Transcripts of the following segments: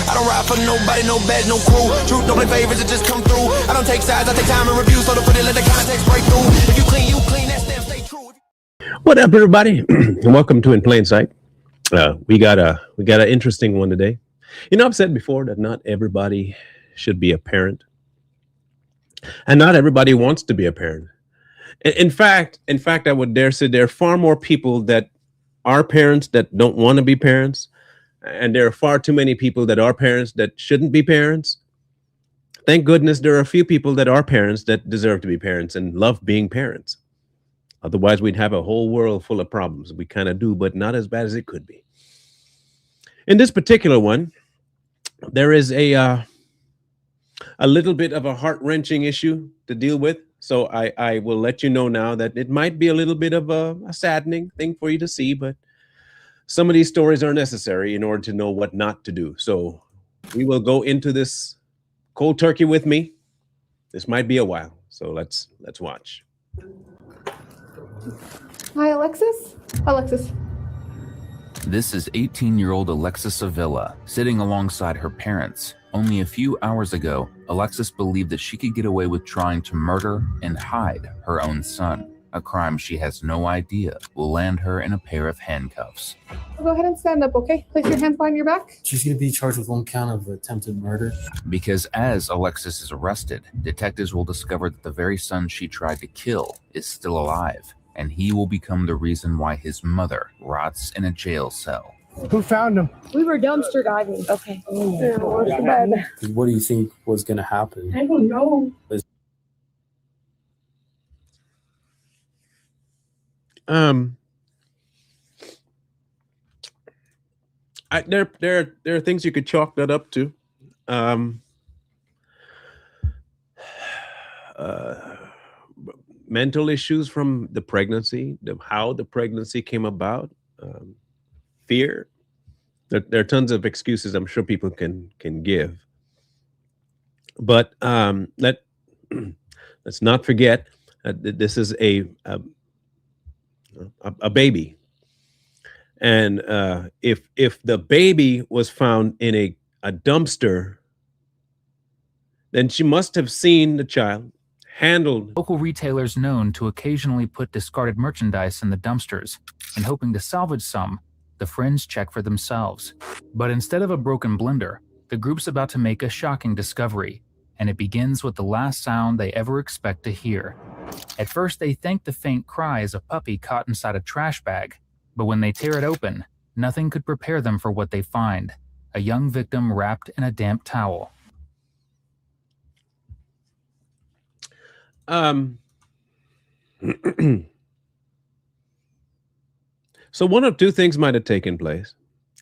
I don't ride for nobody, no badge, no crew. Truth don't play favorites, it just come through. I don't take sides, I take time and review. So to put it, let the context break through. If you clean, that stamp stay true. What up, everybody? Welcome to In Plain Sight. We got an interesting one today. You know, I've said before that not everybody should be a parent, and not everybody wants to be a parent. In fact, I would dare say there are far more people that are parents that don't want to be parents, and there are far too many people that are parents that shouldn't be parents. Thank goodness there are a few people that are parents that deserve to be parents and love being parents. Otherwise, we'd have a whole world full of problems. We kind of do, but not as bad as it could be. In this particular one, there is a little bit of a heart-wrenching issue to deal with. So I will let you know now that it might be a little bit of a saddening thing for you to see, but some of these stories are necessary in order to know what not to do. So we will go into this cold turkey with me. This might be a while, so let's watch. Hi, Alexis. Alexis. This is 18-year-old Alexis Avila sitting alongside her parents. Only a few hours ago, Alexis believed that she could get away with trying to murder and hide her own son, a crime she has no idea will land her in a pair of handcuffs. Go ahead and stand up, okay? Place your hands behind your back. She's going to be charged with one count of attempted murder. Because as Alexis is arrested, detectives will discover that the very son she tried to kill is still alive, and he will become the reason why his mother rots in a jail cell. Who found him? We were dumpster diving. Okay. Yeah, where's the bed? What do you think was going to happen? I don't know. There are things you could chalk that up to. Mental issues from the pregnancy, how the pregnancy came about, fear. There are tons of excuses I'm sure people can give. But let's not forget that this is a baby. And if the baby was found in a dumpster, then she must have seen the child handled. Local retailers known to occasionally put discarded merchandise in the dumpsters, and hoping to salvage some, the friends check for themselves. But instead of a broken blender, the group's about to make a shocking discovery, and it begins with the last sound they ever expect to hear. At first, they think the faint cry is a puppy caught inside a trash bag, but when they tear it open, nothing could prepare them for what they find: a young victim wrapped in a damp towel. So one of two things might have taken place.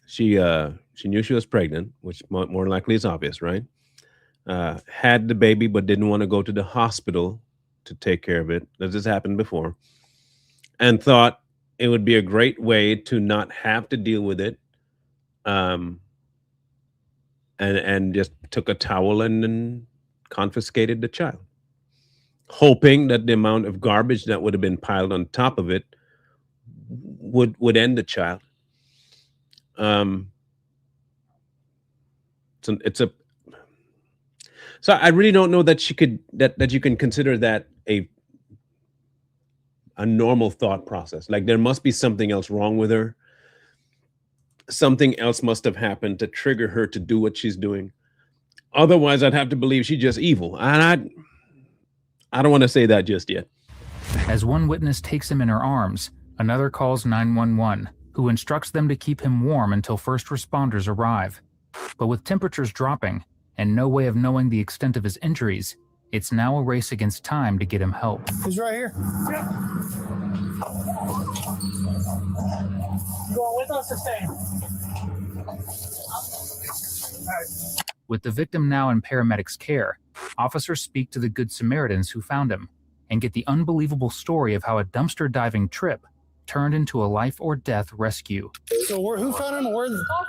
She knew she was pregnant, which more likely is obvious, right? Had the baby, but didn't want to go to the hospital to take care of it. This has happened before. And thought it would be a great way to not have to deal with it. And just took a towel and then confiscated the child, hoping that the amount of garbage that would have been piled on top of it would end the child. So I really don't know that that you can consider that a normal thought process. Like there must be something else wrong with her. Something else must have happened to trigger her to do what she's doing. Otherwise, I'd have to believe she's just evil. And I don't want to say that just yet. As one witness takes him in her arms, another calls 911, who instructs them to keep him warm until first responders arrive. But with temperatures dropping and no way of knowing the extent of his injuries, it's now a race against time to get him help. He's right here. Yep. Going with us to stay. With the victim now in paramedics' care, officers speak to the Good Samaritans who found him and get the unbelievable story of how a dumpster diving trip turned into a life or death rescue. So who found him?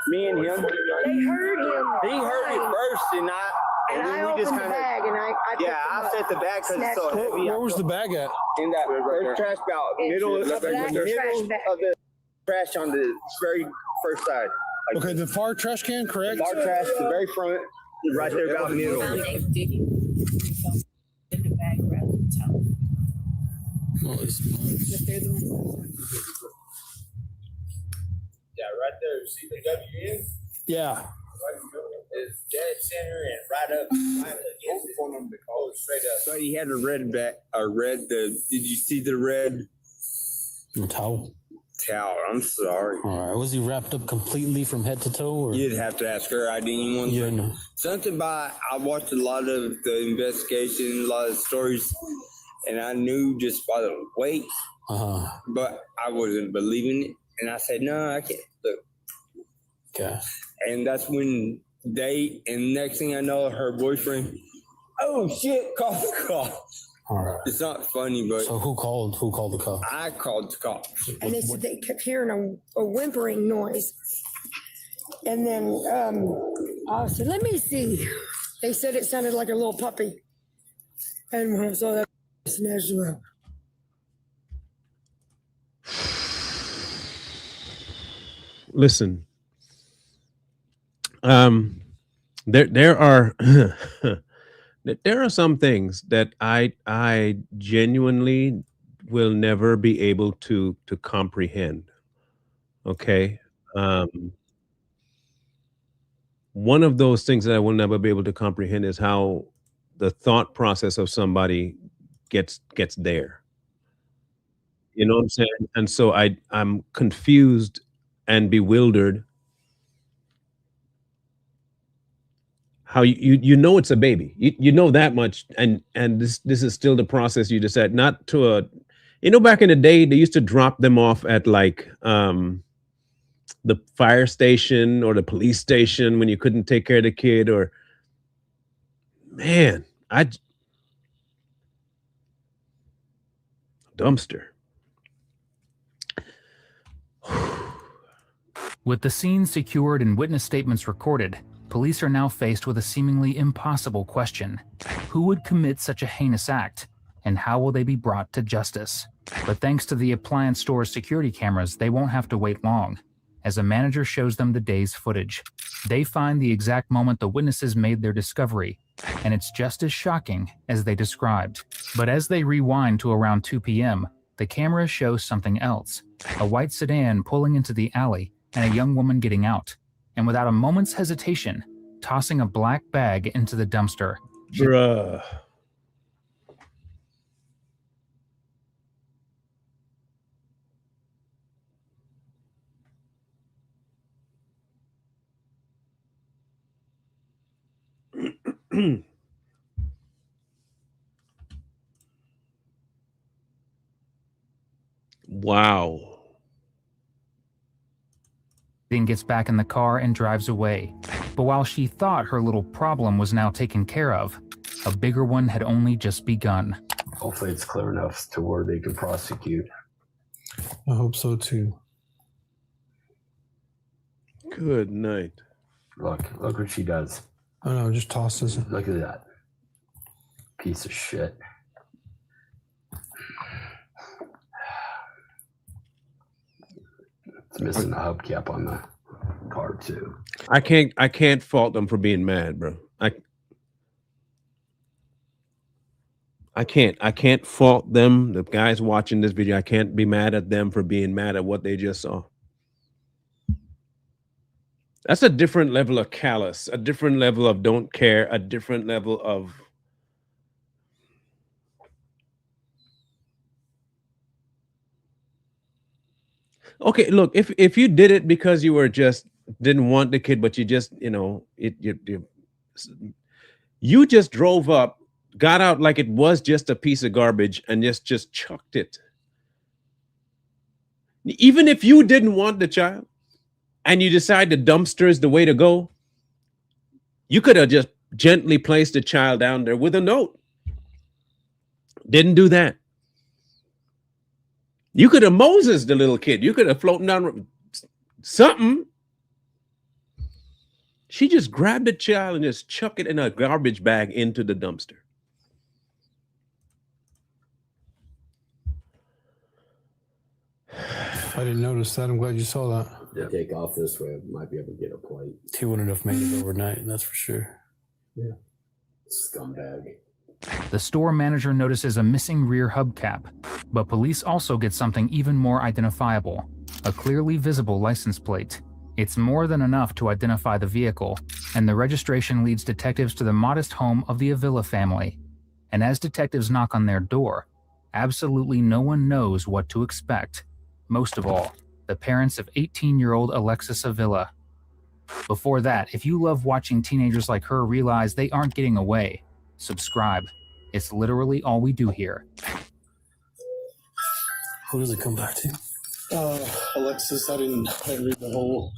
Me and him. They heard him. He heard it first, and I we just opened kind the of. bag and I I set the bag because it's so heavy. Where was the bag at? In that first trash bag, middle of the trash bag. trash on the very first side. Okay, the far trash can, correct? Bar trash, the very front, right there about the middle. Holy smokes. Yeah, right there. See the W in? Yeah. It's dead center and right up against it. Oh, straight up. But he had a red back, did you see the red The towel. towel? I'm sorry. All right. Was he wrapped up completely from head to toe? Or? You'd have to ask her. I didn't even want to. Yeah, no. Something about, I watched a lot of the investigation, a lot of stories, and I knew just by the weight, but I wasn't believing it. And I said, no, I can't. Look. Okay. And that's when and next thing I know, her boyfriend, oh shit, call the cops. All right. It's not funny, but. So who called the cops? I called the cops. And they said they kept hearing a whimpering noise. And then I said, let me see. They said it sounded like a little puppy. And when I saw that, I snatched her up. Listen, there are there are some things that I genuinely will never be able to comprehend. Okay, one of those things that I will never be able to comprehend is how the thought process of somebody gets there. You know what I'm saying? And so I'm confused and bewildered how you know it's a baby. You know that much, and this is still the process you just said. Not to a, back in the day they used to drop them off at like the fire station or the police station when you couldn't take care of the kid, or man, dumpster. With the scene secured and witness statements recorded, police are now faced with a seemingly impossible question. Who would commit such a heinous act, and how will they be brought to justice? But thanks to the appliance store's security cameras, they won't have to wait long. As a manager shows them the day's footage, they find the exact moment the witnesses made their discovery, and it's just as shocking as they described. But as they rewind to around 2 p.m., the camera shows something else. A white sedan pulling into the alley and a young woman getting out, and without a moment's hesitation, tossing a black bag into the dumpster. Bruh. Wow. Then gets back in the car and drives away. But while she thought her little problem was now taken care of, a bigger one had only just begun. Hopefully it's clear enough to where they can prosecute. I hope so too. Good night. Look what she does. Oh no, just tosses it. Look at that. Piece of shit. It's missing the hubcap on the car too. I can't fault them for being mad, bro. I can't fault them. The guys watching this video, I can't be mad at them for being mad at what they just saw. That's a different level of callous, a different level of don't care, a different level of okay, look, if you did it because you were just didn't want the kid, but you just, you just drove up, got out like it was just a piece of garbage and just chucked it. Even if you didn't want the child and you decide the dumpster is the way to go, you could have just gently placed the child down there with a note. Didn't do that. You could have Moses the little kid. You could have floated down something. She just grabbed the child and just chucked it in a garbage bag into the dumpster. I didn't notice that. I'm glad you saw that. They take off this way, might be able to get a plate. He wouldn't have made it overnight, that's for sure. Yeah. Scumbag. The store manager notices a missing rear hubcap, but police also get something even more identifiable, a clearly visible license plate. It's more than enough to identify the vehicle, and the registration leads detectives to the modest home of the Avila family. And as detectives knock on their door, absolutely no one knows what to expect. Most of all, the parents of 18-year-old Alexis Avila. Before that, if you love watching teenagers like her realize they aren't getting away, subscribe. It's literally all we do here. Who does it come back to? Alexis, I didn't read the whole.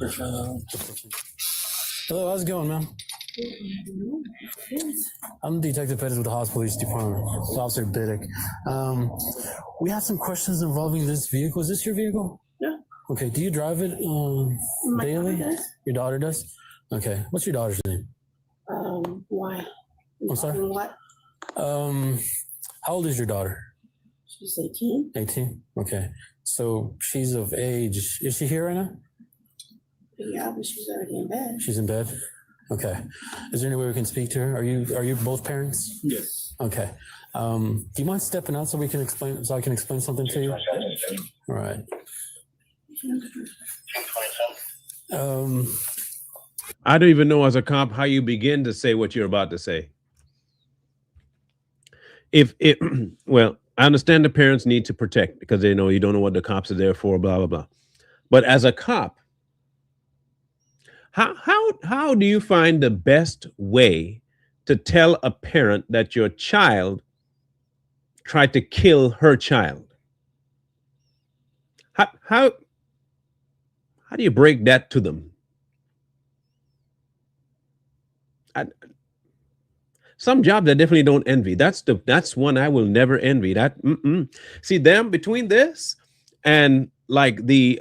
Hello, how's it going, man? I'm Detective Pettis with the Haas Police Department. It's Officer Biddick. We have some questions involving this vehicle. Is this your vehicle? Yeah. Okay, do you drive it daily? Daughter does. Your daughter does? Okay, what's your daughter's name? Why? I'm sorry? What? How old is your daughter? She's 18. 18? Okay. So she's of age. Is she here right now? Yeah, but she's already in bed. She's in bed? Okay. Is there any way we can speak to her? Are you both parents? Yes. Okay. Do you mind stepping out so I can explain something to you? All right. I don't even know as a cop how you begin to say what you're about to say. Well, I understand the parents need to protect because they know you don't know what the cops are there for, blah, blah, blah. But as a cop, how do you find the best way to tell a parent that your child tried to kill her child? How do you break that to them? Some jobs I definitely don't envy. That's one I will never envy. See them between this and like the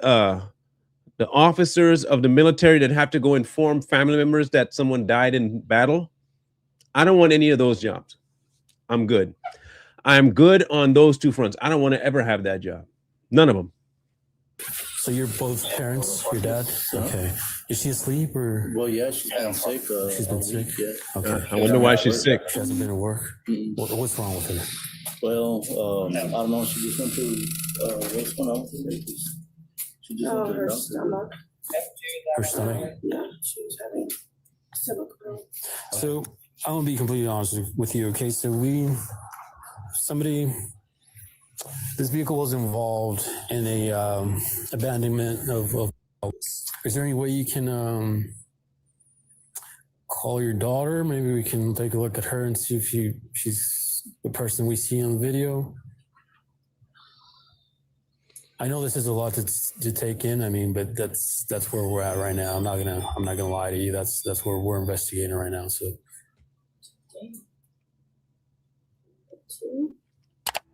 officers of the military that have to go inform family members that someone died in battle. I don't want any of those jobs. I'm good. I'm good on those two fronts. I don't want to ever have that job. None of them. So you're both parents, your dad? Okay. Is she asleep or? Well, yeah, she's been sick. She's been sick? Yeah. Okay. I wonder why she's sick. She hasn't been to work? What's wrong with her? Well, I don't know. She just went to, what's going on with her? She just went to Her stomach. Her stomach? Yeah, she was having stomach pain. So I'm gonna be completely honest with you, okay? So this vehicle was involved in a abandonment of. Is there any way you can call your daughter? Maybe we can take a look at her and see if she's the person we see on the video. I know this is a lot to take in. I mean, but that's where we're at right now. I'm not gonna lie to you. That's where we're investigating right now. So.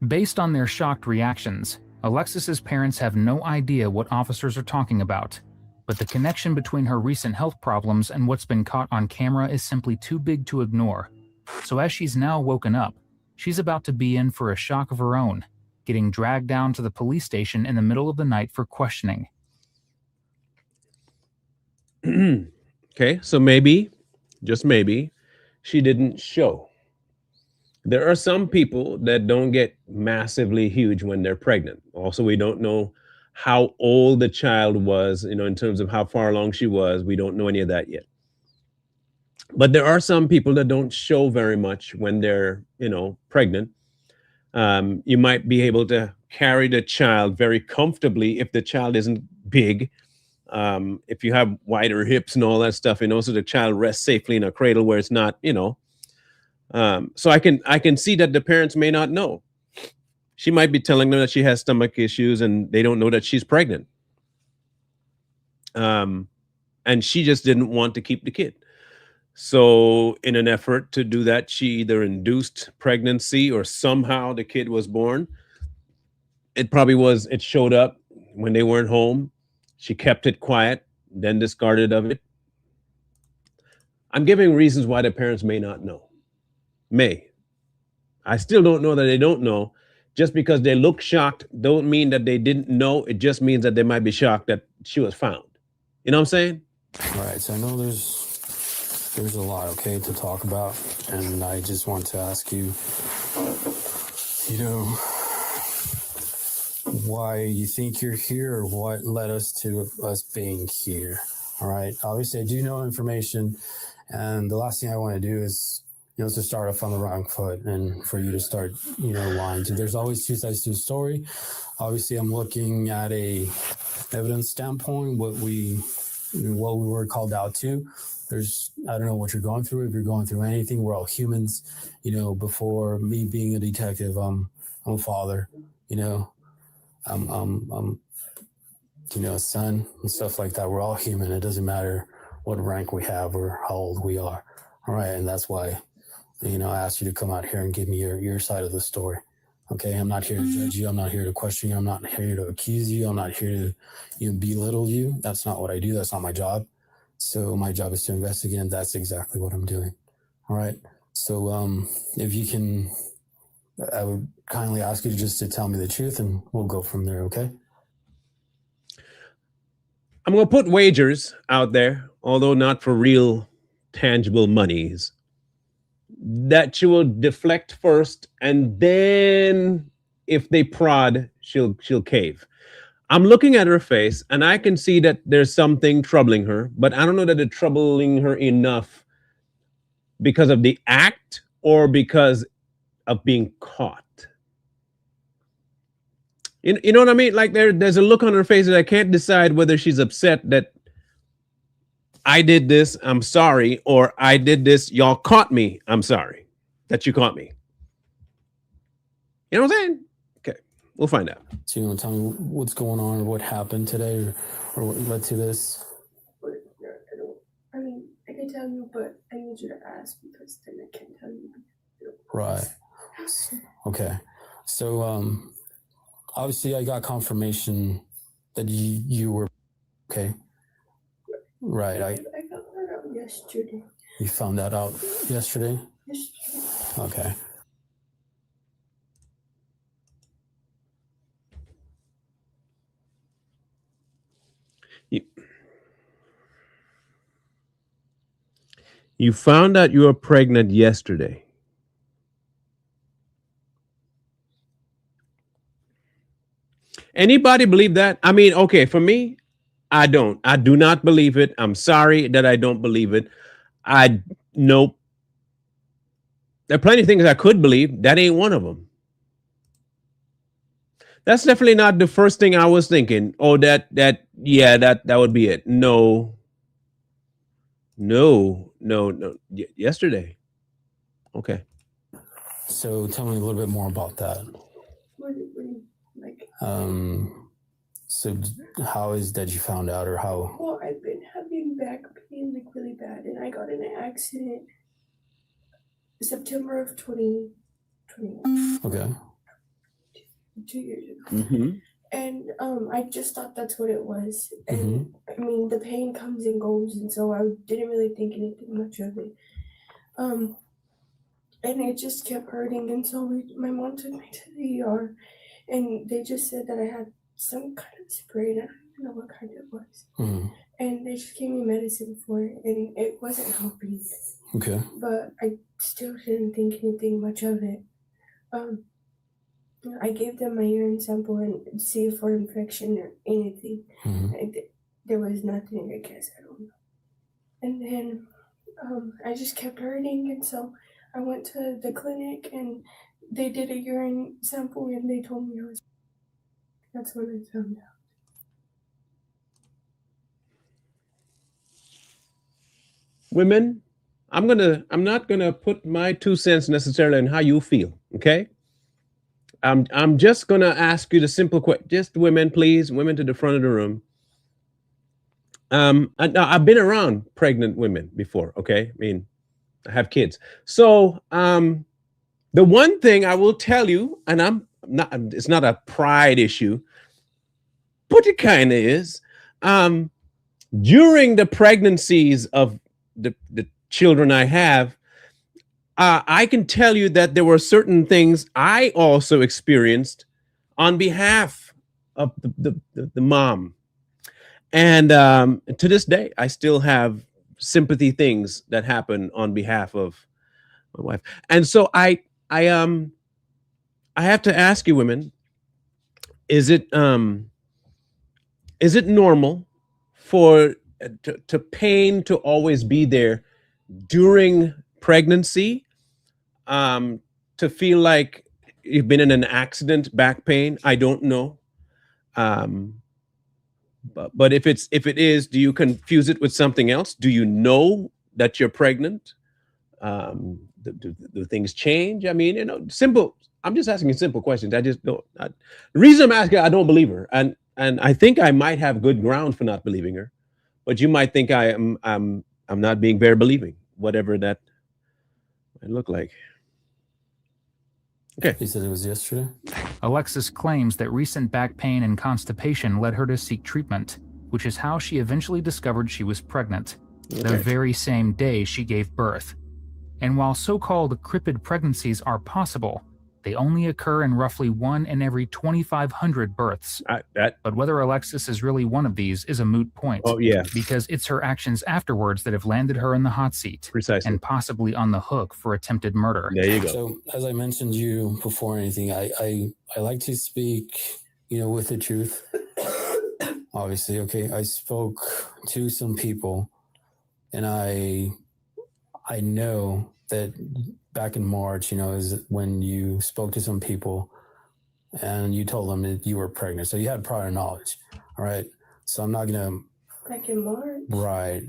Based on their shocked reactions, Alexis's parents have no idea what officers are talking about, but the connection between her recent health problems and what's been caught on camera is simply too big to ignore. So as she's now woken up, she's about to be in for a shock of her own, getting dragged down to the police station in the middle of the night for questioning. Okay, so maybe, just maybe, she didn't show. There are some people that don't get massively huge when they're pregnant. Also, we don't know how old the child was, in terms of how far along she was. We don't know any of that yet. But there are some people that don't show very much when they're, pregnant. You might be able to carry the child very comfortably if the child isn't big. If you have wider hips and all that stuff, so the child rests safely in a cradle where it's not, so I can see that the parents may not know. She might be telling them that she has stomach issues and they don't know that she's pregnant. And she just didn't want to keep the kid. So in an effort to do that, she either induced pregnancy or somehow the kid was born. It showed up when they weren't home. She kept it quiet, then discarded of it. I'm giving reasons why the parents may not know. I still don't know that they don't know. Just because they look shocked don't mean that they didn't know. It just means that they might be shocked that she was found. You know what I'm saying? All right, so I know there's a lot, okay, to talk about, and I just want to ask you, you know, why you think you're here, or what led us to us being here. All right, obviously I do know information, and the last thing I want to do is, you know, to start off on the wrong foot and for you to start, you know, lying. So there's always two sides to a story. Obviously, I'm looking at a evidence standpoint, what we were called out to. I don't know what you're going through. If you're going through anything, we're all humans. You know, before me being a detective, I'm a father. You know, I'm you know, a son and stuff like that. We're all human. It doesn't matter what rank we have or how old we are. All right, and that's why, you know, I asked you to come out here and give me your side of the story. Okay, I'm not here to judge you. I'm not here to question you. I'm not here to accuse you. I'm not here to, you know, belittle you. That's not what I do. That's not my job. So my job is to investigate, and that's exactly what I'm doing. All right. So if you can, I would kindly ask you just to tell me the truth, and we'll go from there. Okay. I'm going to put wagers out there, although not for real tangible monies, that she will deflect first, and then if they prod, she'll cave. I'm looking at her face, and I can see that there's something troubling her, but I don't know that it's troubling her enough because of the act or because of being caught. You know what I mean? Like there's a look on her face that I can't decide whether she's upset that I did this, I'm sorry, or I did this, y'all caught me, I'm sorry that you caught me. You know what I'm saying? Okay, we'll find out. So you want to tell me what's going on, or what happened today, or what led to this? I mean, I can tell you, but I need you to ask, because then I can't tell you. Right. Okay. So obviously I got confirmation that you were okay. Right. I found that out yesterday. You found that out yesterday? Yesterday. Okay. You found out you were pregnant yesterday. Anybody believe that? I mean, okay, for me, I don't. I do not believe it. I'm sorry that I don't believe it. Nope. There are plenty of things I could believe. That ain't one of them. That's definitely not the first thing I was thinking. Oh, that would be it. No. Yesterday. Okay. So tell me a little bit more about that. What like? So how is that you found out, or how? Well, I've been having back pain like really bad, and I got in an accident September of 2021. Okay. 2 years ago. Mm-hmm. And I just thought that's what it was. And I mean, the pain comes and goes, and so I didn't really think anything much of it. And it just kept hurting, and so my mom took me to the ER, and they just said that I had some kind of spray, and I don't even know what kind it was. Mm-hmm. And they just gave me medicine for it, and it wasn't helping. Okay. But I still didn't think anything much of it. I gave them my urine sample and see for infection or anything. Mm-hmm. There was nothing, I guess, I don't know. And then I just kept hurting, and so I went to the clinic, and they did a urine sample, and they told me I was. That's when I found out. Women, I'm not gonna put my 2 cents necessarily in how you feel, okay? I'm just gonna ask you the simple question. Just women, please, women to the front of the room. I've been around pregnant women before, okay? I mean, I have kids. So the one thing I will tell you, and it's not a pride issue, but it kind of is. During the pregnancies of the children I have, I can tell you that there were certain things I also experienced on behalf of the mom. And to this day, I still have sympathy things that happen on behalf of my wife. And so I have to ask you women, is it normal for to pain to always be there during pregnancy? To feel like you've been in an accident, back pain? I don't know. But if it is, do you confuse it with something else? Do you know that you're pregnant? Do things change? I mean, simple. I'm just asking you simple questions. I just don't. The reason I'm asking, I don't believe her, and I think I might have good ground for not believing her, but you might think I'm not being very believing, whatever that might look like. Okay. He said it was yesterday. Alexis claims that recent back pain and constipation led her to seek treatment, which is how she eventually discovered she was pregnant, the very same day she gave birth. And while so-called cripid pregnancies are possible, they only occur in roughly 1 in every 2,500 births. But whether Alexis is really one of these is a moot point. Oh, yeah. Because it's her actions afterwards that have landed her in the hot seat. Precisely. And possibly on the hook for attempted murder. There you go. So, as I mentioned you before anything, I like to speak, with the truth. Obviously, okay. I spoke to some people, and I know that back in March, is when you spoke to some people and you told them that you were pregnant. So you had prior knowledge. All right. So I'm not going to. Back in March? Right.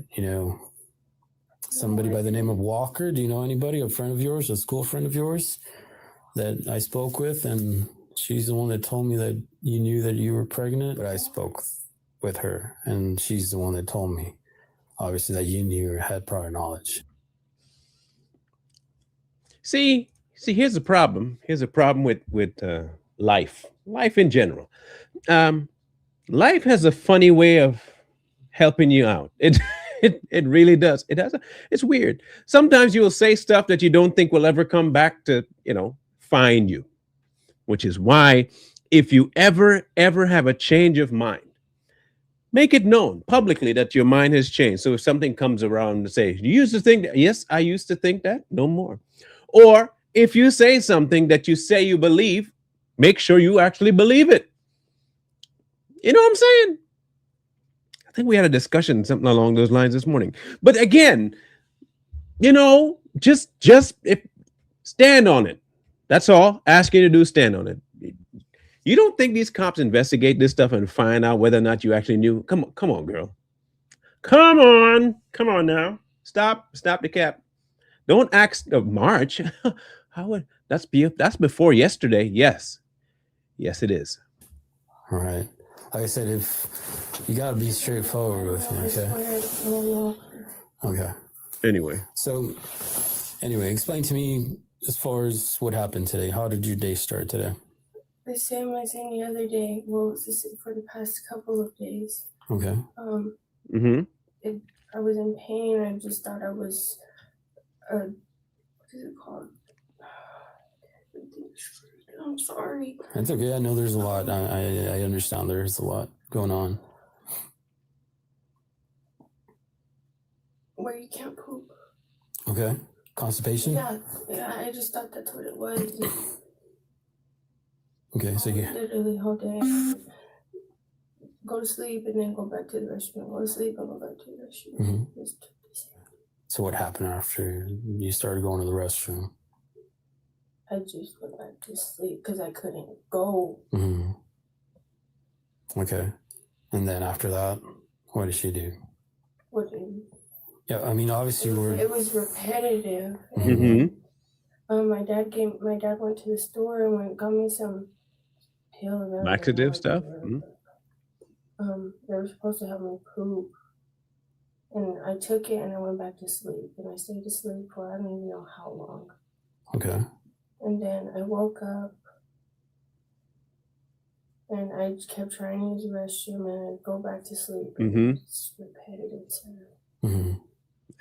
Somebody by the name of Walker. Do you know anybody, a friend of yours, a school friend of yours that I spoke with? And she's the one that told me that you knew that you were pregnant. But I spoke with her, and she's the one that told me, obviously, that you knew or had prior knowledge. See, here's a problem. Here's a problem with life in general. Life has a funny way of helping you out. It really does. It's weird. Sometimes you will say stuff that you don't think will ever come back to, find you, which is why if you ever have a change of mind, make it known publicly that your mind has changed. So if something comes around and say, you used to think that, yes, I used to think that, no more. Or if you say something that you say you believe, make sure you actually believe it. You know what I'm saying? I think we had a discussion, something along those lines this morning. But again, just stand on it. That's all. Ask you to do, stand on it. You don't think these cops investigate this stuff and find out whether or not you actually knew? Come on, girl. Come on now. Stop the cap. Don't ask of March. How would that's before yesterday? Yes, it is. All right. Like I said, if you got to be straightforward with me, okay? Okay. Anyway, explain to me as far as what happened today. How did your day start today? The same as any other day. Well, it's the same for the past couple of days. Okay. I was in pain. I just thought I was. What is it called? I'm sorry. It's okay. I know there's a lot. I understand there's a lot going on. Where you can't poop. Okay. Constipation? Yeah, I just thought that's what it was. Okay, so you literally whole day. Go to sleep and then go back to the restroom. Go to sleep and go back to the restroom. Mm-hmm. So what happened after you started going to the restroom? I just went back to sleep because I couldn't go. Mm-hmm. Okay. And then after that, what did she do? What did you? Yeah, I mean, obviously it was repetitive. Mm-hmm. My dad went to the store and got me some pills. Laxative stuff? Mm-hmm. They were supposed to help me poop. And I took it and I went back to sleep. And I stayed asleep for I don't even know how long. Okay. And then I woke up and I just kept trying to use the restroom and I'd go back to sleep. Mm-hmm. It's repetitive stuff. Mm-hmm.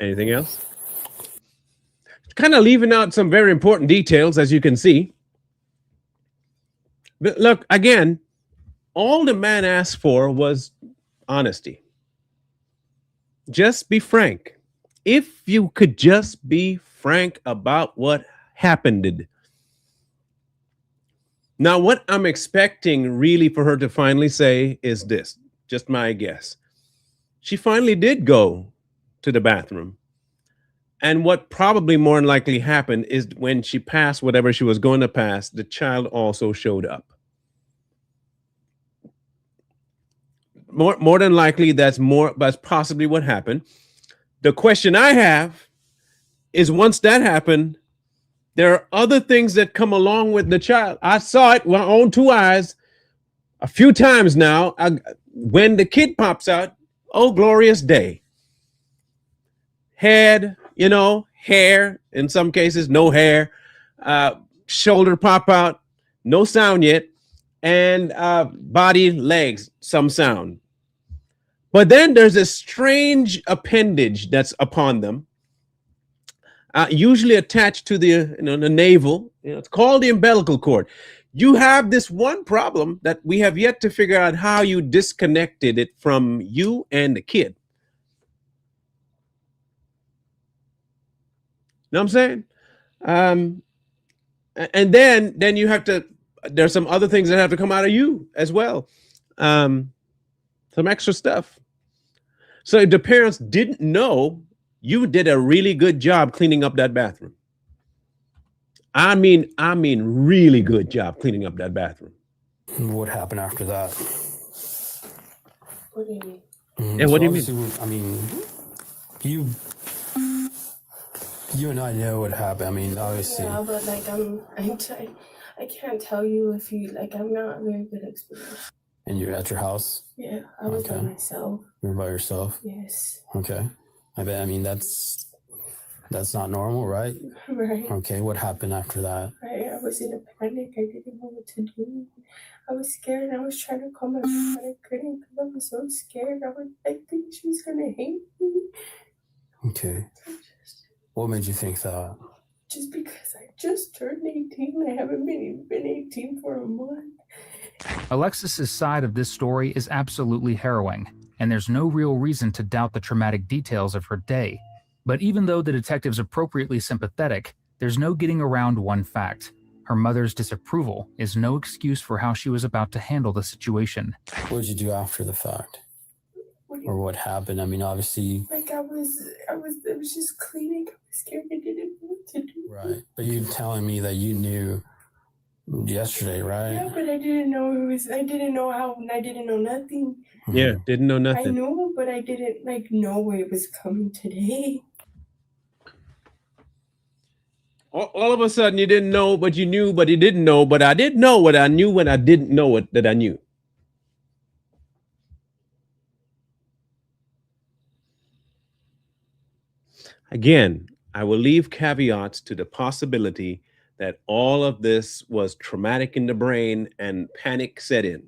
Anything else? Kind of leaving out some very important details, as you can see. But look, again, all the man asked for was honesty. Just be frank. If you could just be frank about what happened. Now, what I'm expecting really for her to finally say is this, just my guess. She finally did go to the bathroom. And what probably more than likely happened is when she passed whatever she was going to pass, the child also showed up. More than likely, that's possibly what happened. The question I have is, once that happened, there are other things that come along with the child. I saw it with my own two eyes a few times now. When the kid pops out, oh, glorious day. Head, hair, in some cases, no hair, shoulder pop out, no sound yet, and body, legs, some sound. But then there's a strange appendage that's upon them, usually attached to the navel. It's called the umbilical cord. You have this one problem that we have yet to figure out how you disconnected it from you and the kid. Know what I'm saying? And then you have to, there's some other things that have to come out of you as well. Some extra stuff. So if the parents didn't know, you did a really good job cleaning up that bathroom. I mean, really good job cleaning up that bathroom. What happened after that? What do you mean? Yeah, what do you mean? I mean, you and I know what happened. I mean, obviously. Yeah, but I can't tell you if you I'm not very good at explanation. And you're at your house? Yeah, I was by myself. You were by yourself? Yes. Okay. I mean, that's not normal, right? Right. Okay, what happened after that? I was in a panic. I didn't know what to do. I was scared. I was trying to call my mom, but I couldn't because I was so scared. I think she was going to hate me. Okay. What made you think that? Just because I just turned 18. I haven't been 18 for a month. Alexis's side of this story is absolutely harrowing, and there's no real reason to doubt the traumatic details of her day. But even though the detective's appropriately sympathetic, there's no getting around one fact. Her mother's disapproval is no excuse for how she was about to handle the situation. What did you do after the fact? Or what happened? I mean, obviously... I was just cleaning. I was scared. I didn't know what to do. Right. But you're telling me that you knew yesterday, right? Yeah, but I didn't know I didn't know how, and I didn't know nothing. Yeah, didn't know nothing. I knew, but I didn't know it was coming today. All of a sudden you didn't know, but you knew, but you didn't know, but I didn't know what I knew when I didn't know what that I knew. Again, I will leave caveats to the possibility that all of this was traumatic in the brain and panic set in.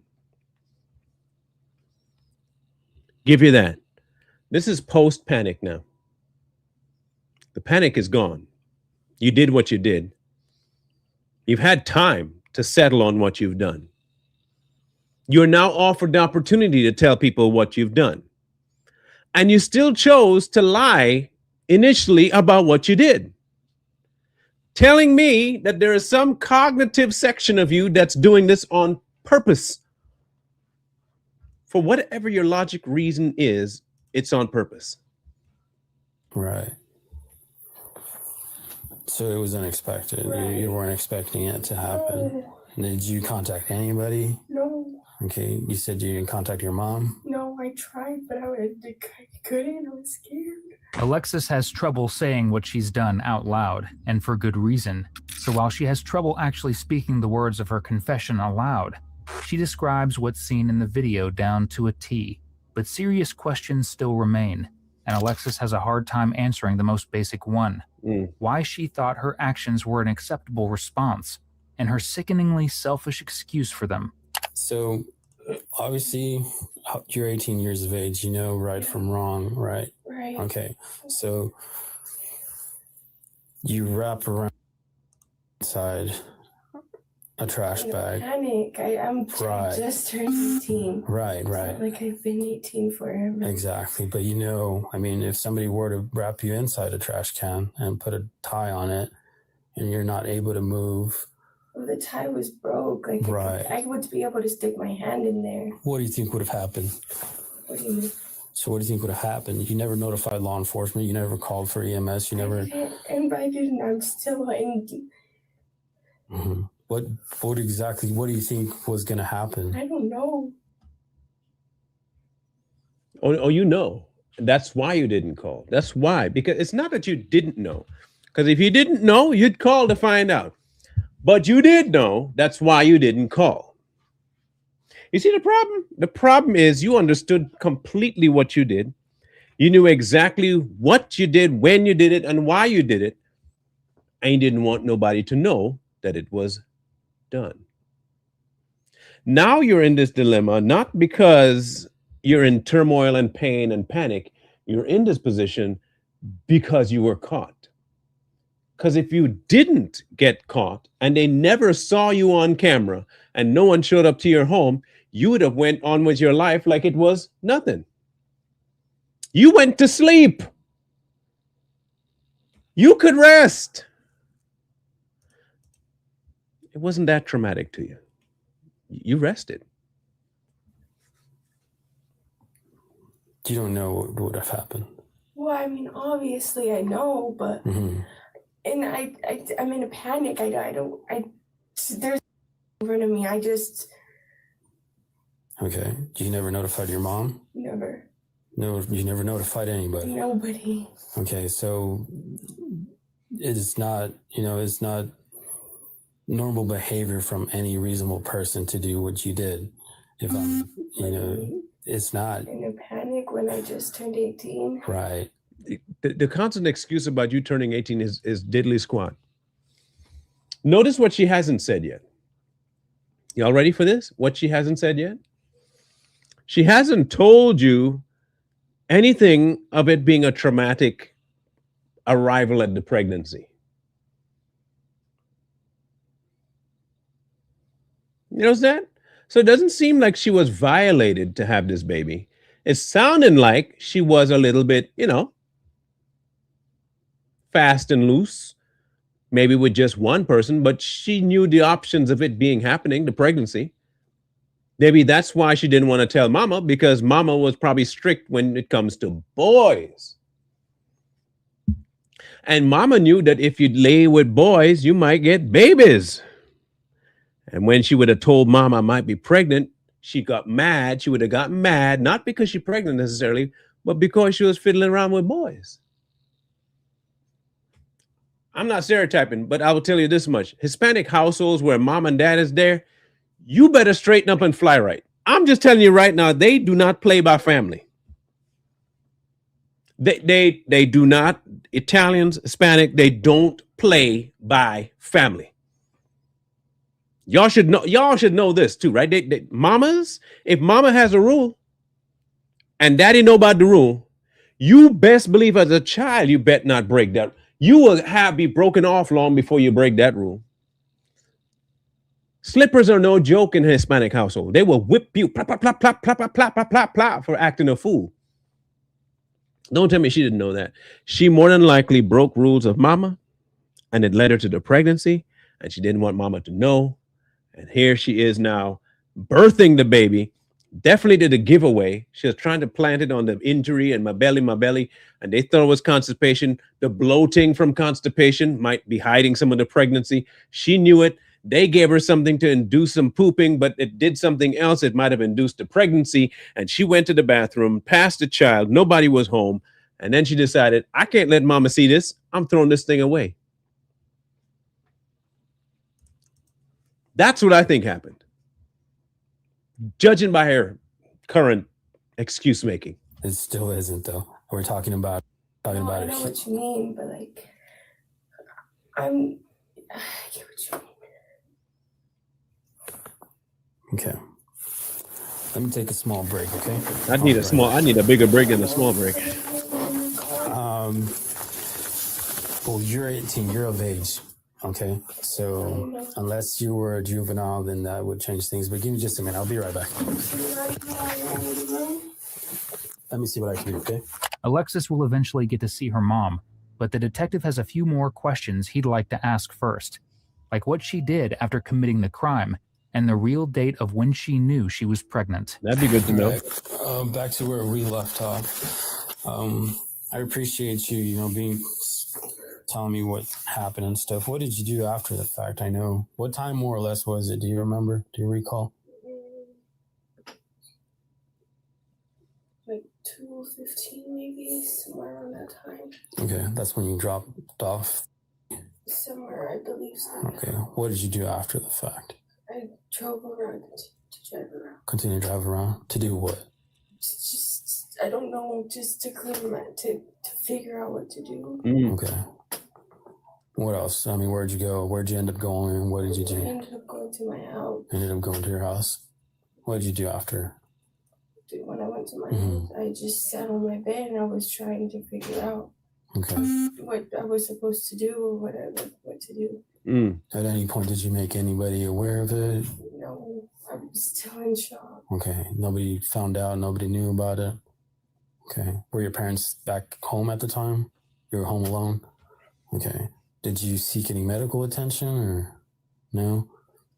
Give you that. This is post-panic now. The panic is gone. You did what you did. You've had time to settle on what you've done. You're now offered the opportunity to tell people what you've done. And you still chose to lie initially about what you did. Telling me that there is some cognitive section of you that's doing this on purpose. For whatever your logic reason is, it's on purpose. Right. So it was unexpected. Right. You weren't expecting it to happen. No. Did you contact anybody? No. Okay. You said you didn't contact your mom? No, I tried, but I couldn't. I was scared. Alexis has trouble saying what she's done out loud, and for good reason. So while she has trouble actually speaking the words of her confession aloud, she describes what's seen in the video down to a T. But serious questions still remain, and Alexis has a hard time answering the most basic one. Why she thought her actions were an acceptable response, and her sickeningly selfish excuse for them. So, obviously, you're 18 years of age. You know right from wrong, right? Right. Okay. So, you wrap around inside A trash in a bag. panic. I'm Right. just turned 18. Right, It's right. not like I've been 18 forever. Exactly. But I mean, if somebody were to wrap you inside a trash can and put a tie on it and you're not able to move, Well, the tie was broke. Like right. I would be able to stick my hand in there. What do you think would have happened? What do you mean? So what do you think would have happened? You never notified law enforcement. You never called for EMS. You never. And by then, I'm still in. Mm-hmm. What do you think was going to happen? I don't know. Oh, you know. That's why you didn't call. That's why. Because it's not that you didn't know. Because if you didn't know, you'd call to find out. But you did know. That's why you didn't call. You see the problem? The problem is you understood completely what you did. You knew exactly what you did, when you did it, and why you did it. And you didn't want nobody to know that it was done. Now you're in this dilemma, not because you're in turmoil and pain and panic. You're in this position because you were caught. Because if you didn't get caught and they never saw you on camera and no one showed up to your home, you would have went on with your life like it was nothing. You went to sleep. You could rest. It wasn't that traumatic to you. You rested. You don't know what would have happened. Well, I mean, obviously I know, but Mm-hmm. and I'm in a panic. There's in front of me. I just Okay. You never notified your mom? never. No, you never notified anybody. Nobody. Okay, so it's not normal behavior from any reasonable person to do what you did. If it's not. In a panic when I just turned 18. Right. The constant excuse about you turning 18 is diddly squat. Notice what she hasn't said yet. Y'all ready for this? What she hasn't said yet? She hasn't told you anything of it being a traumatic arrival at the pregnancy. You know that? So it doesn't seem like she was violated to have this baby. It's sounding like she was a little bit, fast and loose, maybe with just one person, but she knew the options of it happening, the pregnancy. Maybe that's why she didn't want to tell mama, because mama was probably strict when it comes to boys. And mama knew that if you lay with boys, you might get babies. And when she would have told mama I might be pregnant, she got mad. She would have gotten mad, not because she's pregnant necessarily, but because she was fiddling around with boys. I'm not stereotyping, but I will tell you this much. Hispanic households where mom and dad is there, you better straighten up and fly right. I'm just telling you right now, they do not play by family. They do not. Italians, Hispanic, they don't play by family. Y'all should know this too, right? Mamas, if mama has a rule and daddy know about the rule, you best believe as a child, you bet not break that. You will be broken off long before you break that rule. Slippers are no joke in a Hispanic household. They will whip you plop, plop, plop, plop, plop, plop, plop, plop, plop, for acting a fool. Don't tell me she didn't know that. She more than likely broke rules of mama, and it led her to the pregnancy, and she didn't want mama to know. And here she is now birthing the baby. Definitely did a giveaway. She was trying to plant it on the injury and my belly. And they thought it was constipation. The bloating from constipation might be hiding some of the pregnancy. She knew it. They gave her something to induce some pooping, but it did something else. It might have induced the pregnancy. And she went to the bathroom, passed the child. Nobody was home. And then she decided, I can't let mama see this. I'm throwing this thing away. That's what I think happened. Judging by her current excuse making. It still isn't, though. We're talking about I know it. what you mean, but I get what you mean. Okay. Let me take a small break, okay? I need a bigger break than a small break. Well, you're 18, you're of age. Okay, so unless you were a juvenile, then that would change things. But give me just a minute. I'll be right back. Let me see what I can do, okay? Alexis will eventually get to see her mom, but the detective has a few more questions he'd like to ask first, like what she did after committing the crime and the real date of when she knew she was pregnant. That'd be good to know. Right. Back to where we left off. I appreciate you, telling me what happened and stuff. What did you do after the fact? I know. What time more or less was it? Do you remember? Do you recall? Like 2:15 maybe, somewhere around that time. Okay, that's when you dropped off. Somewhere, I believe so. Okay, what did you do after the fact? I drove around to drive around. Continue to drive around? To do what? Just I don't know, just to clear to figure out what to do. Okay. What else? I mean, where'd you go? Where'd you end up going? What did you do? I ended up going to my house. Ended up going to your house? What did you do after? When I went to my house, I just sat on my bed and I was trying to figure out what I was supposed to do or what to do. At any point, did you make anybody aware of it? No, I was still in shock. Okay. Nobody found out? Nobody knew about it? Okay. Were your parents back home at the time? You were home alone? Okay. Did you seek any medical attention or no?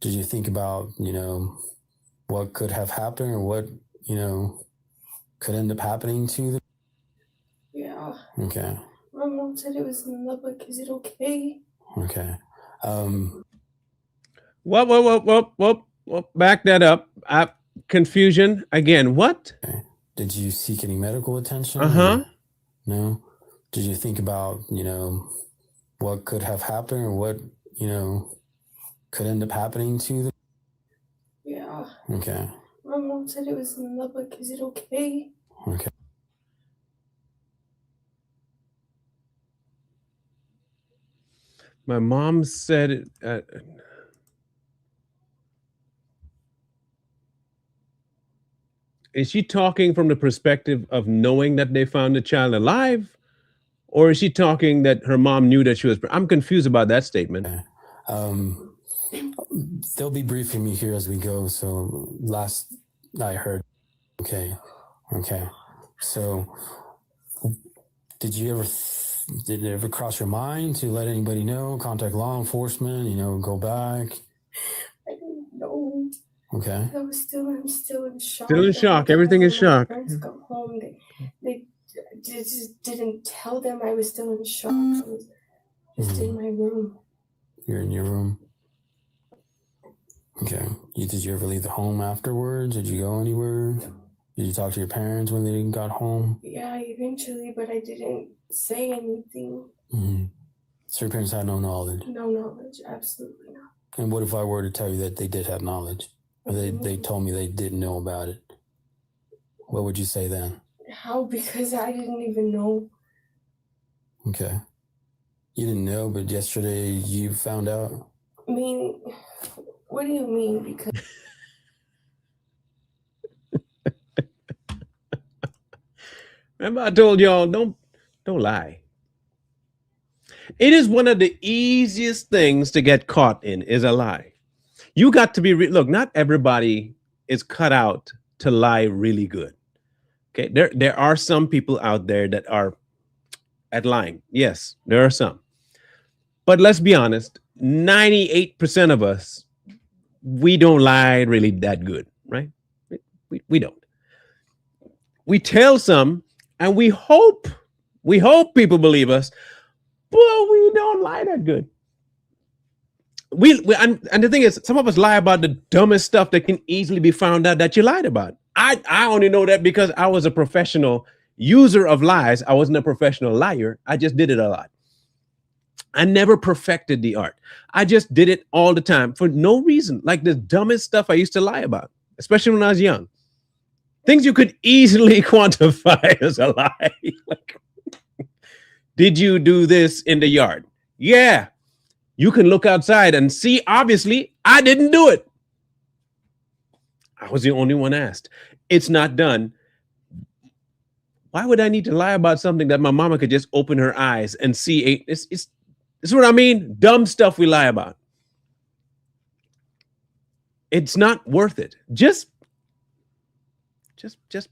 Did you think about, what could have happened or what, could end up happening to them? Yeah. Okay. My mom said it was in love. Like, is it okay? Okay. Whoop. Back that up. Confusion again. What? Okay. Did you seek any medical attention? No. Did you think about, what could have happened or what, could end up happening to them? Yeah. Okay. My mom said it was in love. Like, is it okay? Okay. My mom said it. Is she talking from the perspective of knowing that they found the child alive? Or is she talking that her mom knew that she was? I'm confused about that statement. Okay. They'll be briefing me here as we go. So last I heard. Okay. So did it ever cross your mind to let anybody know, contact law enforcement, go back? I didn't know. Okay. I'm still in shock. Still in shock. Everything is shock. My parents got home. They just didn't tell them I was still in shock. I was just in my room. You're in your room? Okay. Did you ever leave the home afterwards? Did you go anywhere? Did you talk to your parents when they got home? Yeah, eventually, but I didn't say anything. So your parents had no knowledge? No knowledge, absolutely not. And what if I were to tell you that they did have knowledge? Or they told me they didn't know about it? What would you say then? How? Because I didn't even know. Okay. You didn't know, but yesterday you found out? I mean, what do you mean? Because Remember I told y'all, don't lie. It is one of the easiest things to get caught in is a lie. You got to be, look, not everybody is cut out to lie really good. Okay, there are some people out there that are at lying. Yes, there are some. But let's be honest, 98% of us, we don't lie really that good, right? We don't. We tell some and we hope people believe us, but we don't lie that good. And the thing is, some of us lie about the dumbest stuff that can easily be found out that you lied about. I only know that because I was a professional user of lies. I wasn't a professional liar. I just did it a lot. I never perfected the art. I just did it all the time for no reason. Like the dumbest stuff I used to lie about, especially when I was young. Things you could easily quantify as a lie. Like, did you do this in the yard? Yeah. You can look outside and see, obviously, I didn't do it. I was the only one asked. It's not done. Why would I need to lie about something that my mama could just open her eyes and see? This is what I mean. Dumb stuff we lie about. It's not worth it. Just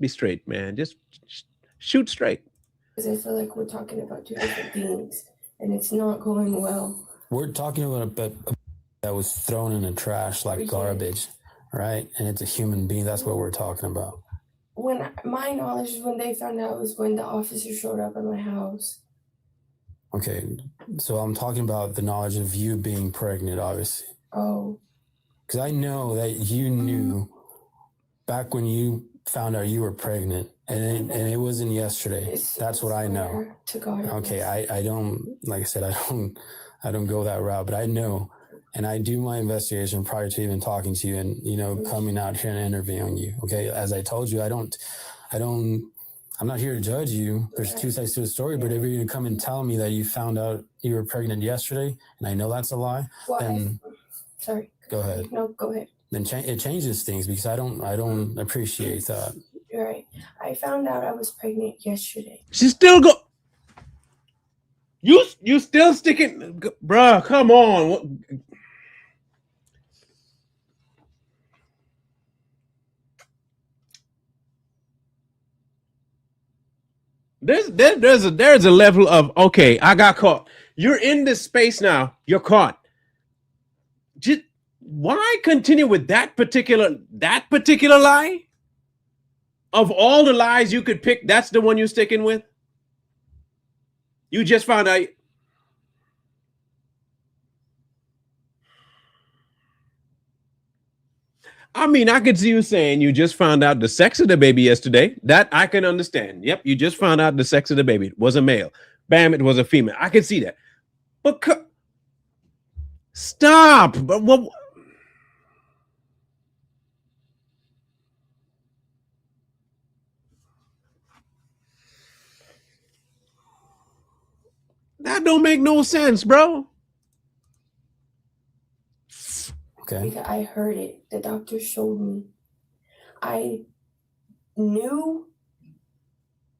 be straight, man. Just shoot straight. Because I feel like we're talking about two different things, and it's not going well. We're talking about a bit that was thrown in the trash like garbage, right? And it's a human being. That's what we're talking about. When my knowledge is when they found out was when the officer showed up at my house. Okay, so I'm talking about the knowledge of you being pregnant, obviously. Oh. Because I know that you knew back when you found out you were pregnant, and it wasn't yesterday. That's what I know. To God. Okay, I don't, like I said, I don't go that route, but I know, and I do my investigation prior to even talking to you and, you know, coming out here and interviewing you. Okay, as I told you, I'm not here to judge you. There's two sides to the story, but if you're going to come and tell me that you found out you were pregnant yesterday, and I know that's a lie, then sorry. Go ahead. No, go ahead. Then it changes things because I don't appreciate that. You're right. I found out I was pregnant yesterday. She still go. You still sticking, bruh? Come on. What? There's a level of, okay, I got caught. You're in this space now. You're caught. Just why continue with that particular lie? Of all the lies you could pick, that's the one you're sticking with. You just found out. I mean, I could see you saying you just found out the sex of the baby yesterday. That I can understand. Yep, you just found out the sex of the baby. It was a male. Bam, it was a female. I can see that. But stop. But what? That don't make no sense, bro. Okay. Because I heard it. The doctor showed me. I knew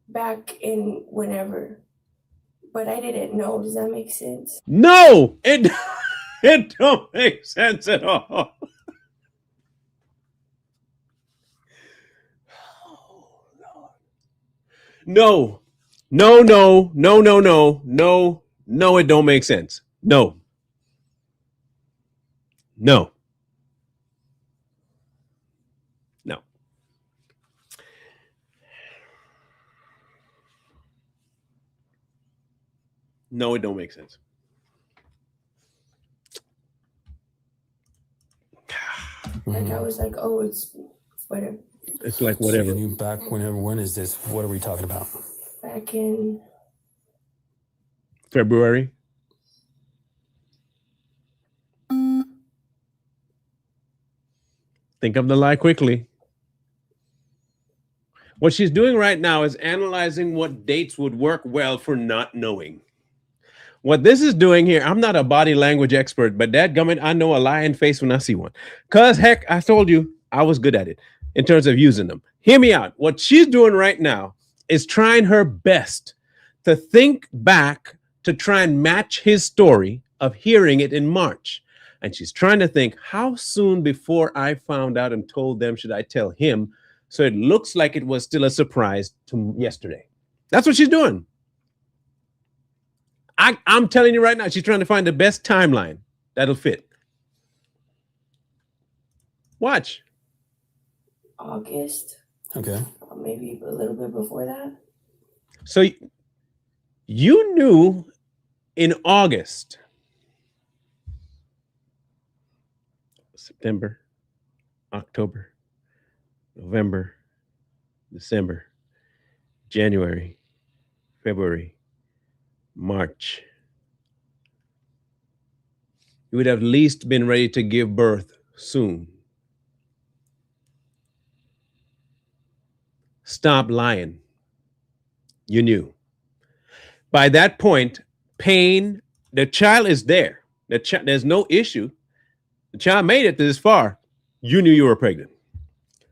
back in whenever, but I didn't know. Does that make sense? No, it don't make sense at all. No, it don't make sense. No. No, it don't make sense. Like I was like, oh, it's whatever. It's like whatever. So you back whenever? When is this? What are we talking about? Back in February. Think of the lie quickly. What she's doing right now is analyzing what dates would work well for not knowing. What this is doing here, I'm not a body language expert, but dadgummit, I know a lying face when I see one. Because heck, I told you I was good at it in terms of using them. Hear me out. What she's doing right now is trying her best to think back to try and match his story of hearing it in March. And she's trying to think, how soon before I found out and told them should I tell him so it looks like it was still a surprise to yesterday? That's what she's doing. I'm telling you right now, she's trying to find the best timeline that'll fit. Watch. August. Okay. Maybe a little bit before that. So you knew in August, September, October, November, December, January, February, March. You would have at least been ready to give birth soon. Stop lying. You knew. By that point, pain, the child is there. There's no issue. The child made it this far. You knew you were pregnant.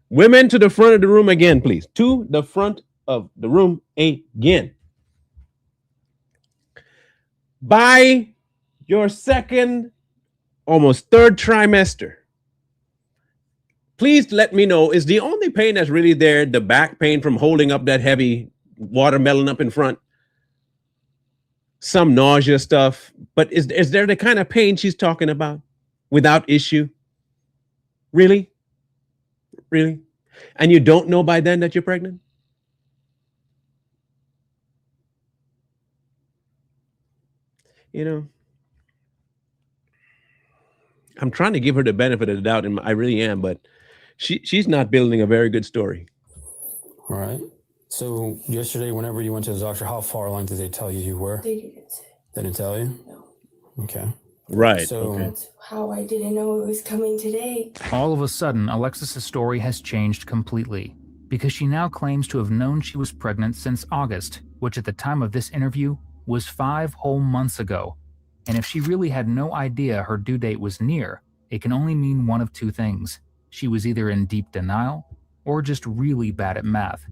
Women to the front of the room again, please. To the front of the room again. By your second, almost third trimester. Please let me know, is the only pain that's really there the back pain from holding up that heavy watermelon up in front? Some nausea stuff, but is there the kind of pain she's talking about without issue? Really? Really? And you don't know by then that you're pregnant? You know, I'm trying to give her the benefit of the doubt, and I really am, but she's not building a very good story. All right. So yesterday, whenever you went to the doctor, how far along did they tell you were? They didn't say. They didn't tell you? No. Okay. Right. So okay. That's how I didn't know it was coming today. All of a sudden, Alexis's story has changed completely because she now claims to have known she was pregnant since August, which at the time of this interview was 5 whole months ago. And if she really had no idea her due date was near, it can only mean one of two things. She was either in deep denial or just really bad at math.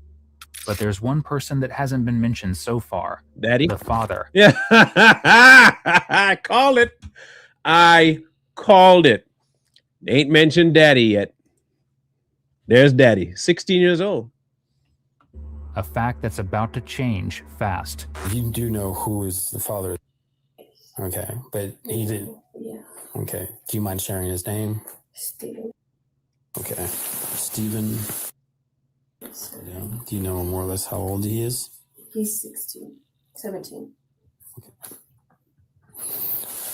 But there's one person that hasn't been mentioned so far. Daddy? The father. Yeah. I called it. I called it. They ain't mentioned daddy yet. There's daddy, 16 years old. A fact that's about to change fast. you do know who is the father. Okay. But he did. Yeah. Okay. Do you mind sharing his name? Steven. Okay. Stephen. Yeah. Do you know more or less how old he is? He's 17.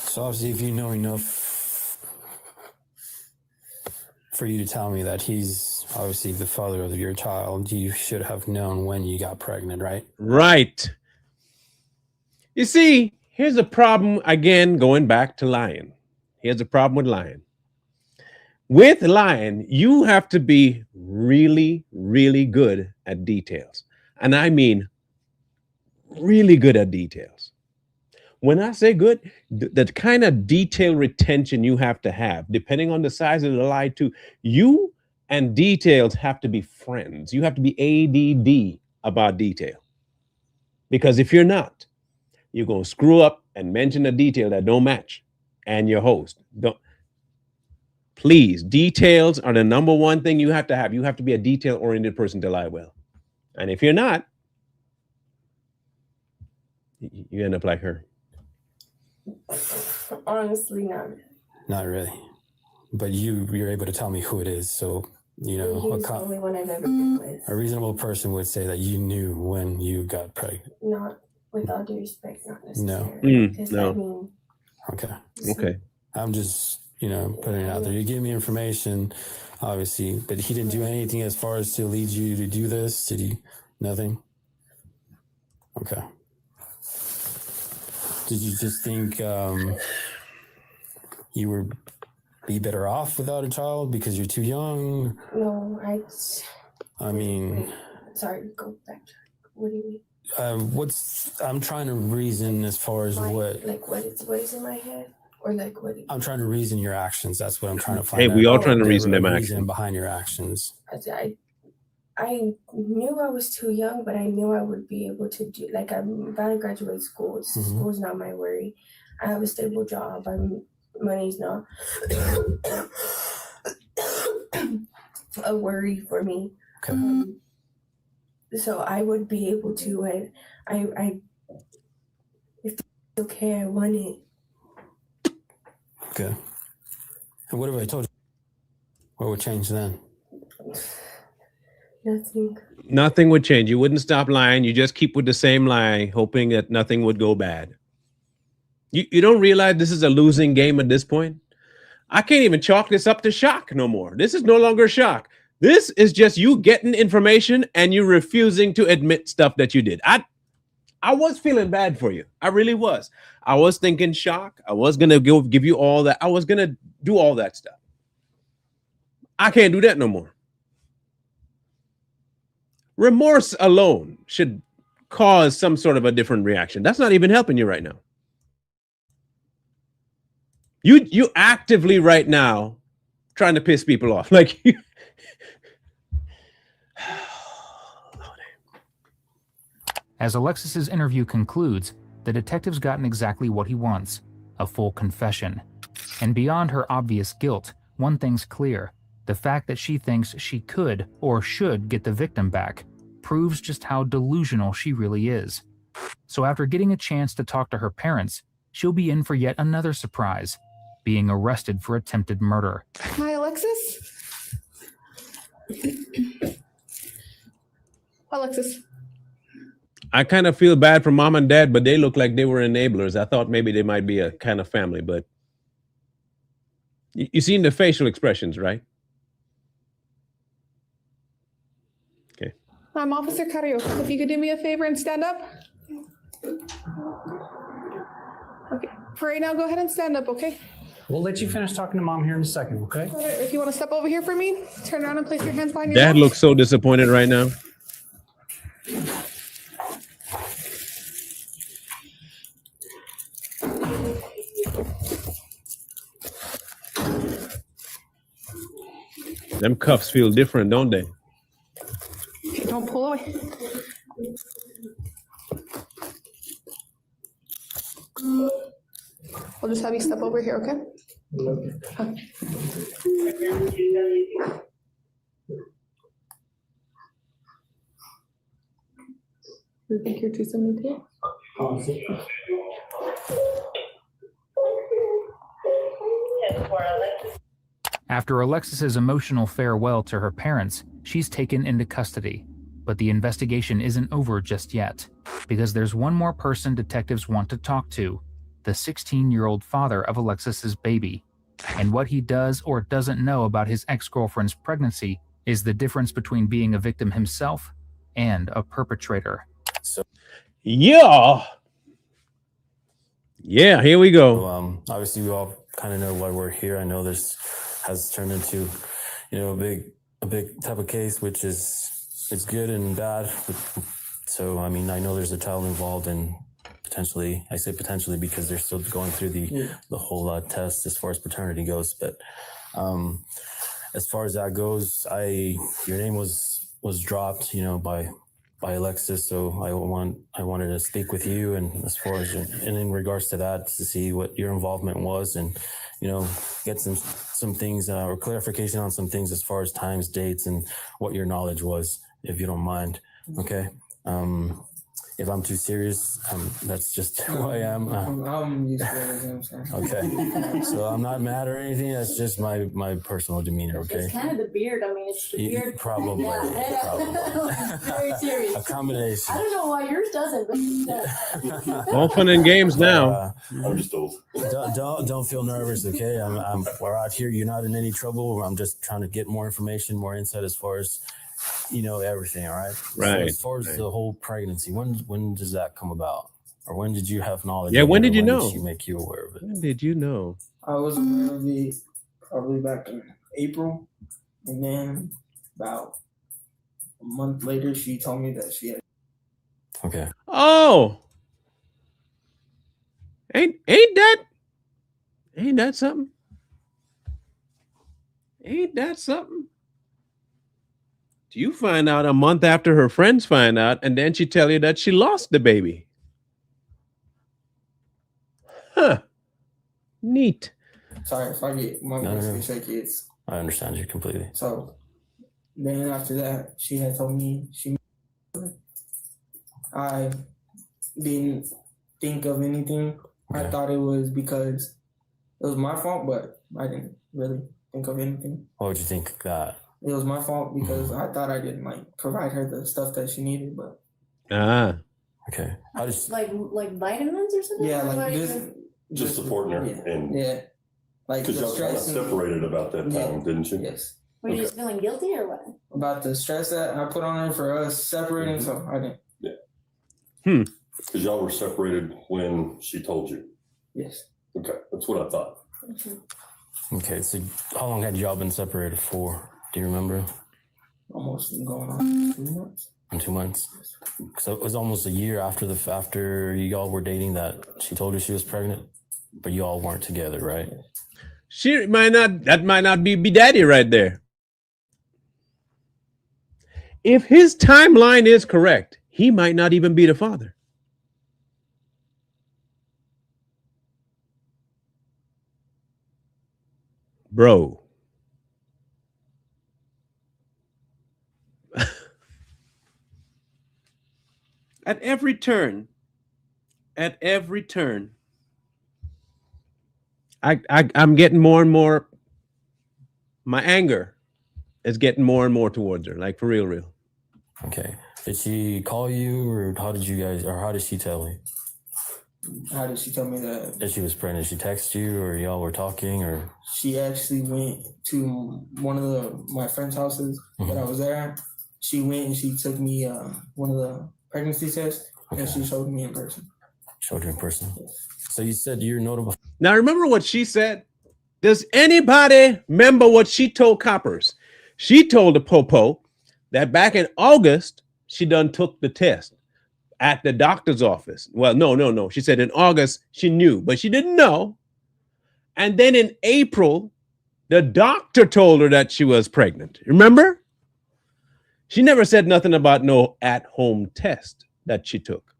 So obviously, if you know enough for you to tell me that he's obviously the father of your child, you should have known when you got pregnant, right? Right. You see, here's a problem again, going back to lying. Here's a problem with lying. With lying, you have to be really, really good at details. And I mean, really good at details. When I say good, the kind of detail retention you have to have, depending on the size of the lie too, you and details have to be friends. You have to be ADD about detail. Because if you're not, you're going to screw up and mention a detail that don't match. And your host, don't. Please, details are the number one thing you have to have. You have to be a detail-oriented person to lie well. And if you're not, you end up like her. Honestly, not. Not really. But you're able to tell me who it is. So, you know, He was the only one I've ever been with. a reasonable person would say that you knew when you got pregnant. Not, with all due respect, not No. necessarily. Because no. I mean, Okay. Okay. I'm just, you know, putting it out there. You gave me information, obviously, but he didn't do anything as far as to lead you to do this. Did he? Nothing? Okay. Did you just think you would be better off without a child because you're too young? no, I mean, wait, sorry, go back. What do you mean? I'm trying to reason as far as what What is in my head? Or like what? I'm trying to reason your actions. That's what I'm trying to find Hey, out. we all trying to The reason them reason actions. behind your actions. I knew I was too young, but I knew I would be able to do. Like I'm about to graduate school. School's not my worry. I have a stable job. Money's not a worry for me. Okay. So I would be able to. I if it's okay, I want it. Okay. And what if I told you? What would change then? Nothing. Nothing would change. You wouldn't stop lying. You just keep with the same lie, hoping that nothing would go bad. You don't realize this is a losing game at this point? I can't even chalk this up to shock no more. This is no longer shock. This is just you getting information and you refusing to admit stuff that you did. I was feeling bad for you. I really was. I was thinking shock. I was going to give you all that. I was going to do all that stuff. I can't do that no more. Remorse alone should cause some sort of a different reaction. That's not even helping you right now. You actively right now trying to piss people off. Like As Alexis's interview concludes, the detective's gotten exactly what he wants, a full confession. And beyond her obvious guilt, one thing's clear: the fact that she thinks she could or should get the victim back proves just how delusional she really is. So after getting a chance to talk to her parents, she'll be in for yet another surprise: being arrested for attempted murder. Hi, Alexis. Alexis. I kind of feel bad for mom and dad, but they look like they were enablers. I thought maybe they might be a kind of family, but you seen the facial expressions, right? Okay. I'm Officer Carrillo. If you could do me a favor and stand up. Okay. For right now, go ahead and stand up, okay? We'll let you finish talking to mom here in a second, okay? If you want to step over here for me, turn around and place your hands behind your Dad back. looks so disappointed right now. Them cuffs feel different, don't they? Okay, don't pull away. I'll just have you step over here, okay? You think you're 272? After Alexis's emotional farewell to her parents, she's taken into custody. But the investigation isn't over just yet, because there's one more person detectives want to talk to: the 16-year-old father of Alexis's baby. And what he does or doesn't know about his ex-girlfriend's pregnancy is the difference between being a victim himself and a perpetrator. Yeah, here we go. So, obviously, we all kind of know why we're here. I know this has turned into, a big type of case, which is, it's good and bad. So, I mean, I know there's a child involved, and potentially, I say potentially because they're still going through the whole test as far as paternity goes. But as far as that goes, your name was dropped, by Alexis. So I wanted to speak with you, and as far as and in regards to that, to see what your involvement was, and get some things or clarification on some things as far as times, dates, and what your knowledge was, if you don't mind. Okay. If I'm too serious, that's just who I am. I'm used to it. Okay. So I'm not mad or anything. That's just my personal demeanor. Okay. It's kind of the beard. I mean, it's the beard. Probably. Very serious. A combination. I don't know why yours doesn't, but it does. All fun and games now. I'm just old. Don't feel nervous, okay? We're out here. You're not in any trouble. I'm just trying to get more information, more insight as far as everything. All right. Right. So as far as the whole pregnancy, when does that come about, or when did you have knowledge? Yeah. of When it, did or you when know? Did she make you aware of it? When did you know? I was aware of it probably back in April, and then about a month later, she told me that she had. Okay. Oh, ain't that something? Ain't that something? You find out a month after her friends find out, and then she tell you that she lost the baby. Huh. Neat. Sorry if I get my voice shaky. It's. I understand you completely. So then after that, she had told me I didn't think of anything. Okay. I thought it was because it was my fault, but I didn't really think of anything. What would you think of that? It was my fault because I thought I didn't provide her the stuff that she needed, but Okay. How does like vitamins or something? yeah, Or like what? Just supporting her, and yeah, like the because y'all kind of stress separated about that time, didn't you? Yes, Were you just feeling guilty or what? about the stress that I put on her for us separating, so I didn't. Because y'all were separated when she told you. Yes. Okay, that's what I thought. Okay, so how long had y'all been separated for? Do you remember? Almost going on 2 months. In 2 months. So it was almost a year after y'all were dating that she told you she was pregnant, but you all weren't together, right? That might not be daddy right there. If his timeline is correct, he might not even be the father. bro. At every turn, I'm getting more and more. My anger is getting more and more towards her, like for real. Okay. Did she call you, or how did she tell you? How did she tell me That she was pregnant? Did she text you, or y'all were talking, or? She actually went to one of my friend's houses that I was there at. She went and she took me one of the pregnancy tests, and she showed me in person. Showed you in person? Yes. So you said you're notable. Now remember what she said? Does anybody remember what she told coppers? She told the Popo that back in August, she done took the test at the doctor's office. Well, no. She said in August, she knew, but she didn't know. And then in April, the doctor told her that she was pregnant. Remember? She never said nothing about no at-home test that she took.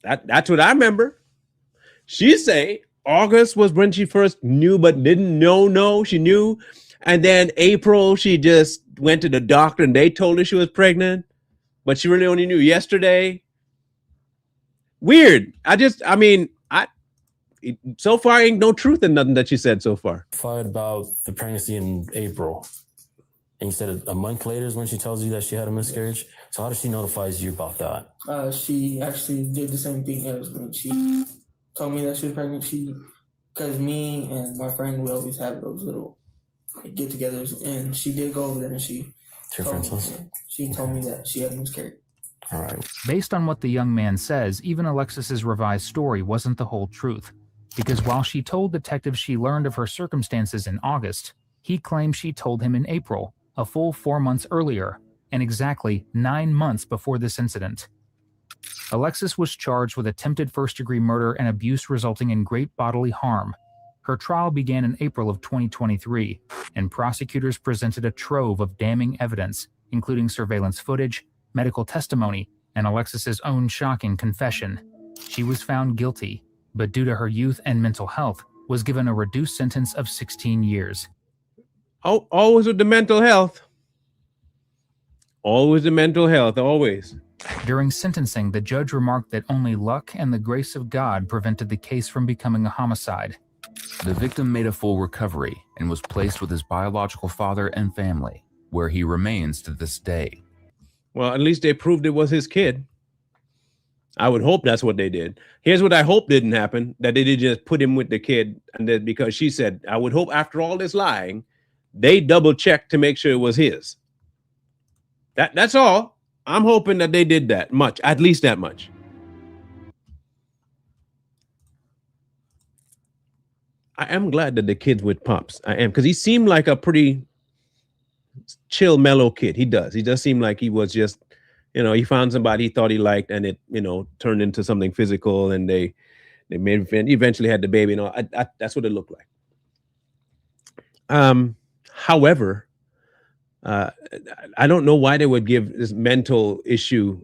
That's what I remember. She say August was when she first knew, but didn't know. No, she knew. And then April, she just went to the doctor and they told her she was pregnant, but she really only knew yesterday. Weird. So far ain't no truth in nothing that she said so far. Fight about the pregnancy in April. And you said a month later is when she tells you that she had a miscarriage. So how does she notify you about that? She actually did the same thing as when she told me that she was pregnant. Because me and my friend, we always have those little get-togethers, and she did go over there and she told me that she had miscarried. All right. Based on what the young man says, even Alexis's revised story wasn't the whole truth. Because while she told detectives she learned of her circumstances in August, he claimed she told him in April, a full 4 months earlier, and exactly 9 months before this incident. Alexis was charged with attempted first-degree murder and abuse resulting in great bodily harm. Her trial began in April of 2023, and prosecutors presented a trove of damning evidence, including surveillance footage, medical testimony, and Alexis's own shocking confession. She was found guilty, but due to her youth and mental health, was given a reduced sentence of 16 years. Oh, always with the mental health. Always the mental health, always. During sentencing, the judge remarked that only luck and the grace of God prevented the case from becoming a homicide. The victim made a full recovery and was placed with his biological father and family, where he remains to this day. Well, at least they proved it was his kid. I would hope that's what they did. Here's what I hope didn't happen, that they didn't just put him with the kid, and that because she said, I would hope after all this lying, they double-checked to make sure it was his. That's all. I'm hoping that they did that much, at least that much. I am glad that the kid's with Pops. I am, because he seemed like a pretty chill, mellow kid. He does seem like he was just, he found somebody he thought he liked, and it, turned into something physical, and they eventually had the baby. That's what it looked like. However, I don't know why they would give this mental issue.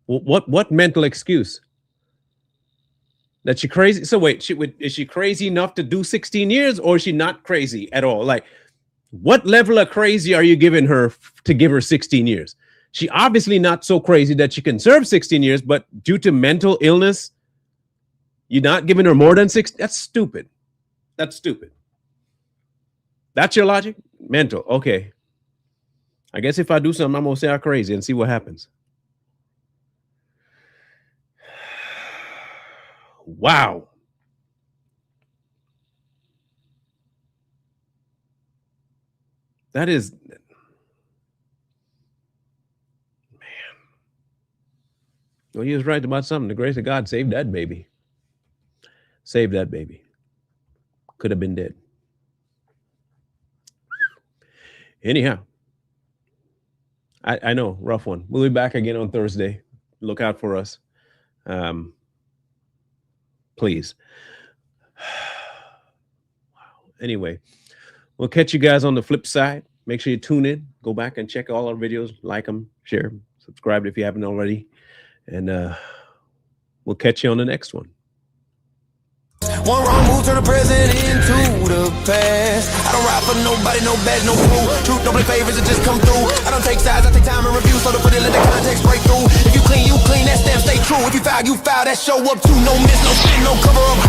What mental excuse? That she crazy? So wait, is she crazy enough to do 16 years, or is she not crazy at all? Like, what level of crazy are you giving her to give her 16 years? She obviously not so crazy that she can serve 16 years, but due to mental illness, you're not giving her more than 6. That's stupid. That's stupid. That's your logic? Mental. Okay. I guess if I do something, I'm going to say I'm crazy and see what happens. Wow. That is, man. Well, he was right about something. The grace of God saved that baby. Saved that baby. Could have been dead. Anyhow, I know, rough one. We'll be back again on Thursday. Look out for us. Please. Wow. Anyway, we'll catch you guys on the flip side. Make sure you tune in. Go back and check all our videos. Like them, share, subscribe if you haven't already. And we'll catch you on the next one. One wrong move turn the present into the past. I don't ride for nobody, no badge, no crew. Truth don't play favorites, it just come through. I don't take sides, I take time and review. So to put it, let the context break through. If you clean, that stamp stay true. If you foul, that show up too. No miss, no spin, no cover up.